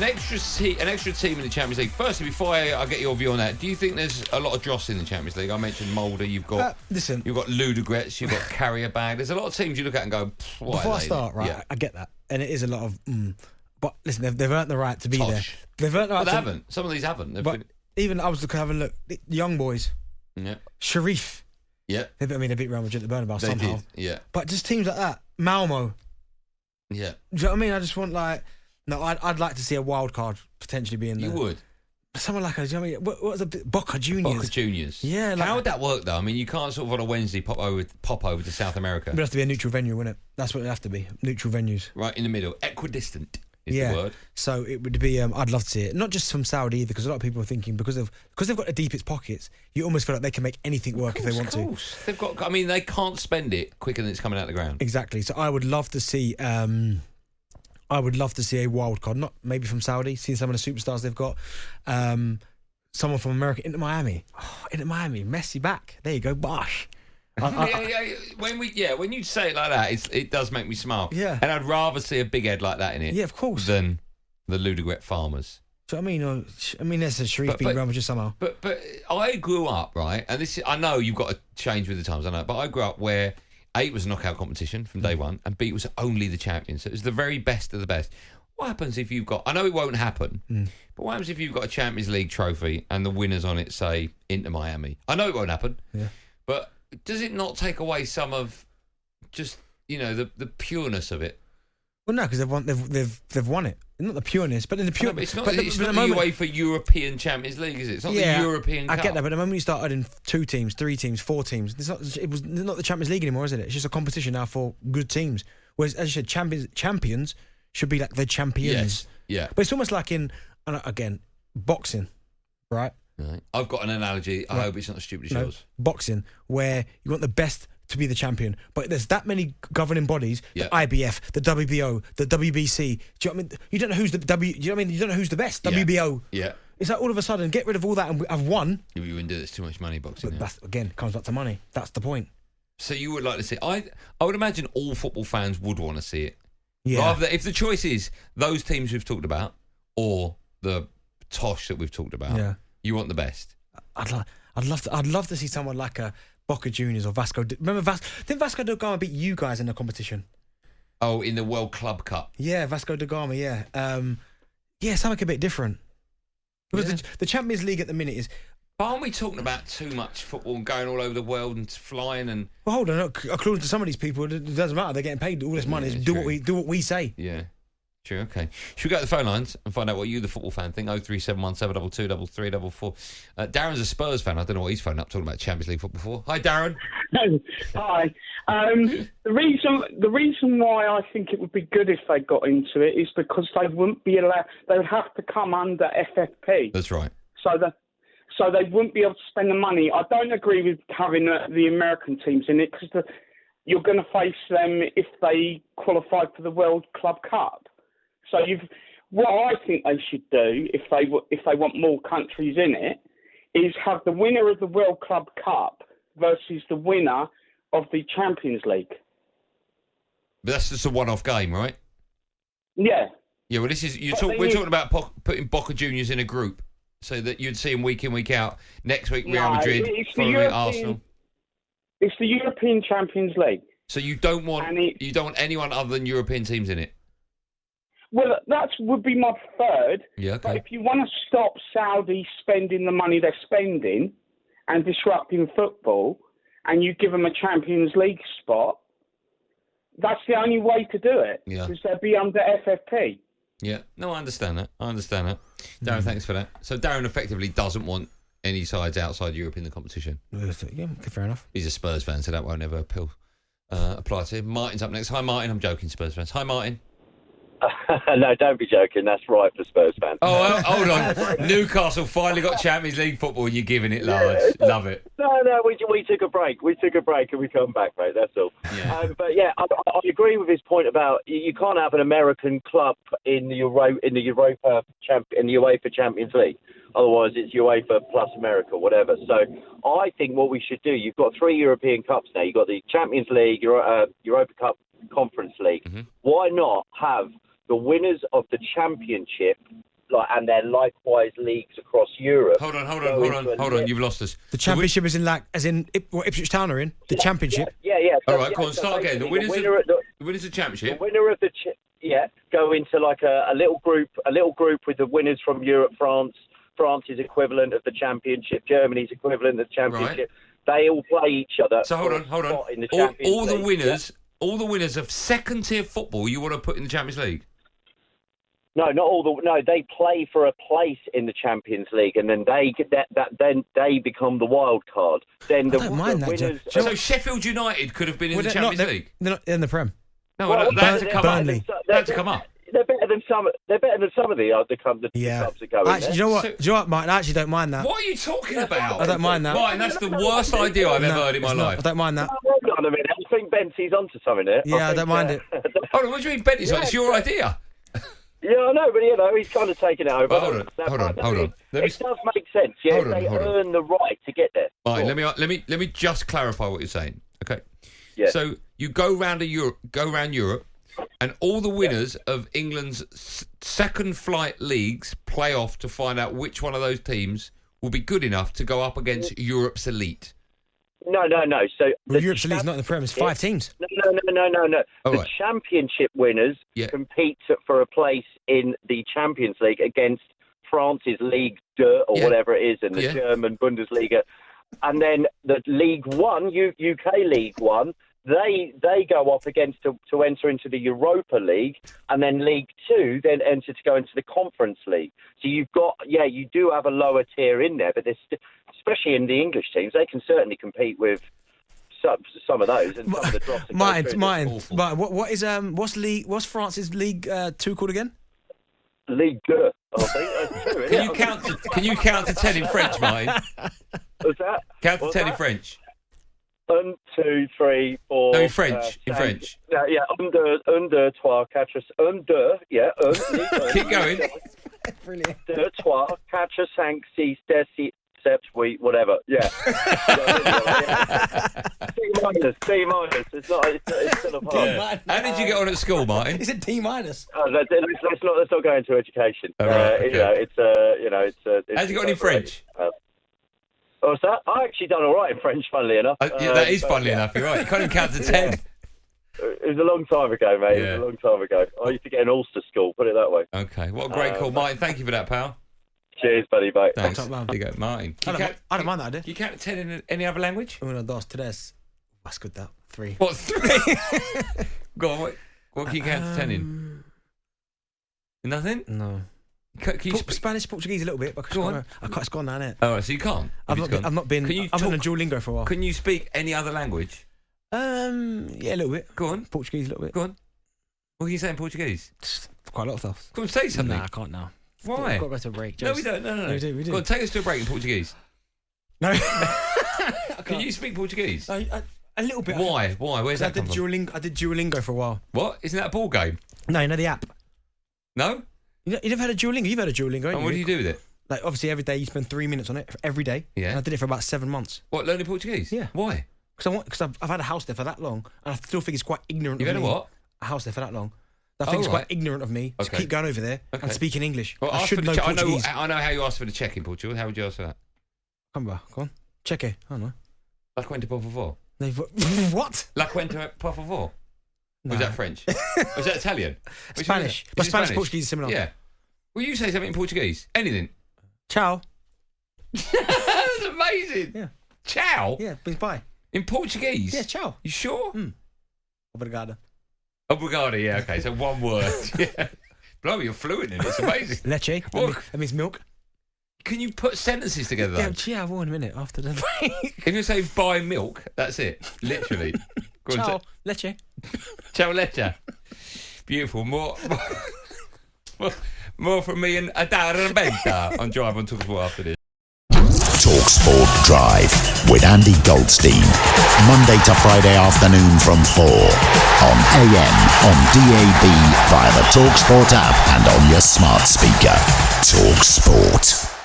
An extra team in the Champions League. Firstly, before I get your view on that, do you think there's a lot of dross in the Champions League? I mentioned Mulder. You've got Rudiger. You've got Carrier Bag. There's a lot of teams you look at and go. Before I start, right? Yeah. I get that, and it is a lot of. But listen, they've earned the right to be there. They've earned the right. But they haven't. Some of these haven't. Even I was having a look. The young boys. Yeah. Sharif. Yeah. They beat Real Madrid at the Bernabeu somehow. Did. Yeah. But just teams like that, Malmo. Yeah. Do you know what I mean? I just want I'd like to see a wild card potentially being there. You would. Someone like do you know what I mean? What was Boca Juniors? Boca Juniors. Yeah. How would that work though? I mean, you can't sort of on a Wednesday pop over to South America. It would have to be a neutral venue, wouldn't it? That's what it'd have to be. Neutral venues. Right in the middle, equidistant. Is the word. So it would be. I'd love to see it, not just from Saudi either, because a lot of people are thinking because they've got the deepest pockets. You almost feel like they can make anything work if they want to. They've got. I mean, they can't spend it quicker than it's coming out of the ground. Exactly. So I would love to see. I would love to see a wild card, not maybe from Saudi. See some of the superstars they've got. Someone from America into Miami. Messi back. There you go. Bosh. When you say it like that, it does make me smile. Yeah. And I'd rather see a big head like that in it. Yeah, of course. Than the Ludogorets farmers. Do you know what I mean? There's a Sharif beat Real Madrid somehow. But I grew up, right, and I know you've got to change with the times, I know, but I grew up where A, it was a knockout competition from day one, and B, it was only the champions. So it was the very best of the best. What happens if you've got, I know it won't happen, but what happens if you've got a Champions League trophy and the winners on it say Inter Miami? I know it won't happen, but does it not take away some of just, the pureness of it? Well, no, because they've won it. Not the pureness, but in the pure. It's not the UEFA European Champions League, is it? It's not the European Cup. I get that, but the moment you start adding 2 teams, 3 teams, 4 teams, it was not the Champions League anymore, is it? It's just a competition now for good teams. Whereas, as you said, champions should be like the champions. Yes. Yeah. But it's almost like again, boxing, right? Right. I've got an analogy. I hope it's not as stupid as yours. Boxing, where you want the best to be the champion, but there's that many governing bodies: the IBF, the WBO, the WBC. Do you know what I mean? You don't know who's the W. Do you know what I mean? You don't know who's the best. WBO. Yeah. It's like all of a sudden, get rid of all that, and I've won. You wouldn't do this too much money boxing. But that's again comes back to money. That's the point. So you would like to see? I would imagine all football fans would want to see it. Yeah. Rather than, if the choice is those teams we've talked about or the tosh that we've talked about, you want the best. I'd love to see someone like a Boca Juniors or Vasco. Remember, didn't Vasco da Gama beat you guys in the competition? Oh, in the World Club Cup. Yeah, Vasco da Gama. Yeah, something a bit different. Because the Champions League at the minute is. But aren't we talking about too much football and going all over the world and flying and? Well, hold on. According to some of these people, it doesn't matter. They're getting paid all this money. Do what we say. Yeah. True, okay. Should we go to the phone lines and find out what you, the football fan, think? 03717 722 3344. Darren's a Spurs fan. I don't know what he's phoning up talking about Champions League football for. Hi, Darren. Hi. The reason why I think it would be good if they got into it is because they wouldn't be allowed. They would have to come under FFP. That's right. So they wouldn't be able to spend the money. I don't agree with having the American teams in it because you're going to face them if they qualify for the World Club Cup. So what I think they should do, if they want more countries in it, is have the winner of the World Club Cup versus the winner of the Champions League. But that's just a one-off game, right? Yeah. Yeah. Well, we're talking about putting Boca Juniors in a group so that you'd see them week in, week out. Next week, Real Madrid, following week Arsenal. It's the European Champions League. So you don't want anyone other than European teams in it. Well, that would be my preferred. Yeah, okay. But if you want to stop Saudi spending the money they're spending and disrupting football, and you give them a Champions League spot, that's the only way to do it. Yeah. Because they'll be under FFP. Yeah. No, I understand that. Darren, thanks for that. So Darren effectively doesn't want any sides outside Europe in the competition. Yeah, fair enough. He's a Spurs fan, so that won't ever apply to him. Martin's up next. Hi, Martin. I'm joking, Spurs fans. Hi, Martin. No, don't be joking. That's right for Spurs fans. Oh, hold on. Newcastle finally got Champions League football and you're giving it large. Love it. No, we took a break. We took a break and we come back, mate. That's all. Yeah. But yeah, I agree with his point about you can't have an American club in the UEFA Champions League. Otherwise, it's UEFA plus America, whatever. So I think what we should do, you've got 3 European Cups now. You've got the Champions League, Europa Cup, Conference League. Mm-hmm. Why not have the winners of the championship and they're likewise leagues across Europe. Hold on. You've lost us. The Championship is in what Ipswich Town are in? The Championship? Yeah. All right, go on, start again. The winners of the Championship. The winner of the go into like a little group with the winners from Europe, France's equivalent of the Championship, Germany's equivalent of the Championship. Right. They all play each other. So hold on. In the all the winners of second tier football you want to put in the Champions League? No, not all they play for a place in the Champions League, and then they get then they become the wild card. Then the winners. So Sheffield United could have been in the Champions League. They're not in the Prem. No, they had to come up. They had to come up. They're better than some of the clubs that go in there. Do you know what, Martin? I actually don't mind that. What are you talking about? I don't mind that. Martin, that's the worst idea I've ever heard in my life. I don't mind that. Hold on a minute. I think Benty's onto something here. Yeah, I don't mind it. Hold on, what do you mean Benty's on? It's your idea. Yeah, I know, but he's kind of taken it over. Hold on. It does make sense. Yeah, they earn the right to get there. Right, let me just clarify what you're saying. Okay. Yeah. So you go around Europe, and all the winners of England's second flight leagues play off to find out which one of those teams will be good enough to go up against Europe's elite. No. So Europe's elite's not in the Prem. It's 5 teams. No. The Championship winners compete for a place in the Champions League against France's Ligue 2 or whatever it is, and the German Bundesliga, and then the League One, UK League One. They go up against to enter into the Europa League, and then League 2 then enter to go into the Conference League. So you've got, you do have a lower tier in there, but especially in the English teams, they can certainly compete with some of those and some of the drops. Martin, what's France's League 2 called again? League 2. I think that's true. Can you count to 10 in French, Martin? What's that? Count to 10 in French. 1, 2, 3, 4. No, in French. In French. Yeah. 1, 2, 3, 4, 5, Keep going. Brilliant. 2, 3, 4, 5, 6, 7, 8, whatever. Yeah. D minus. It's still a part. How did you get on at school, Martin? Is it D minus? Let's not go into education. Okay. How did you get on in French? What's that? I actually done all right in French, funnily enough. That is funnily enough, you're right. You can't even count to 10. It was a long time ago, mate. Yeah. It was a long time ago. I used to get an Ulster school, put it that way. Okay, what a great call. Martin, thank you for that, pal. Cheers, buddy, bye. Thanks. There you go, Martin. I don't mind that idea. Can you count to 10 in any other language? 1, 2, 3. That's good, that. 3. What, 3? Go on, what can you count to 10 in? Nothing? No. Can you Spanish, Portuguese a little bit, because it's gone down it. Oh, so you can't? I've not been on Duolingo for a while. Can you speak any other language? Yeah, a little bit. Go on. Portuguese a little bit. Go on. What can you say in Portuguese? Quite a lot of stuff. Come on, say something. Nah, I can't now. Why? We've got to go to a break. No, we don't. No. We do. Go on, take us to a break in Portuguese. No. Can you speak Portuguese? A little bit. Why? Where's that come from? I did Duolingo for a while. What? Isn't that a ball game? No, you know the app. No? You never had a Duolingo? You've had a Duolingo, haven't you? And what do you do with it? Like, obviously, every day you spend 3 minutes on it, every day. Yeah. And I did it for about 7 months. What, learning Portuguese? Yeah. Why? Because I've had a house there for that long, and I still think it's quite ignorant of me. You've had a what? A house there for that long. I think it's quite ignorant of me to keep going over there and speak in English. Well, I should know Portuguese. I know how you asked for the check in Portugal. How would you ask for that? Come on. Check it. I don't know. La cuenta por favor. What? La cuenta por favor. No. Was that French? Was that Italian? Spanish. But Spanish Portuguese is similar. Yeah. Will you say something in Portuguese? Anything? Ciao. That's amazing. Yeah. Ciao? Yeah, means bye. In Portuguese? Yeah, ciao. You sure? Obrigado. Obrigado, yeah, okay. So one word. Yeah. Blimey, you're fluent in it. It's amazing. Leche. That means milk. Can you put sentences together, though? Yeah, I will in a minute after the break. If you say buy milk, that's it. Literally. Go on, ciao, leche. Ciao, leche. Beautiful. More from me and Adara and Benta on Drive on talkSPORT after this. talkSPORT Drive with Andy Goldstein. Monday to Friday afternoon from 4 on AM, on DAB, via the talkSPORT app and on your smart speaker. talkSPORT.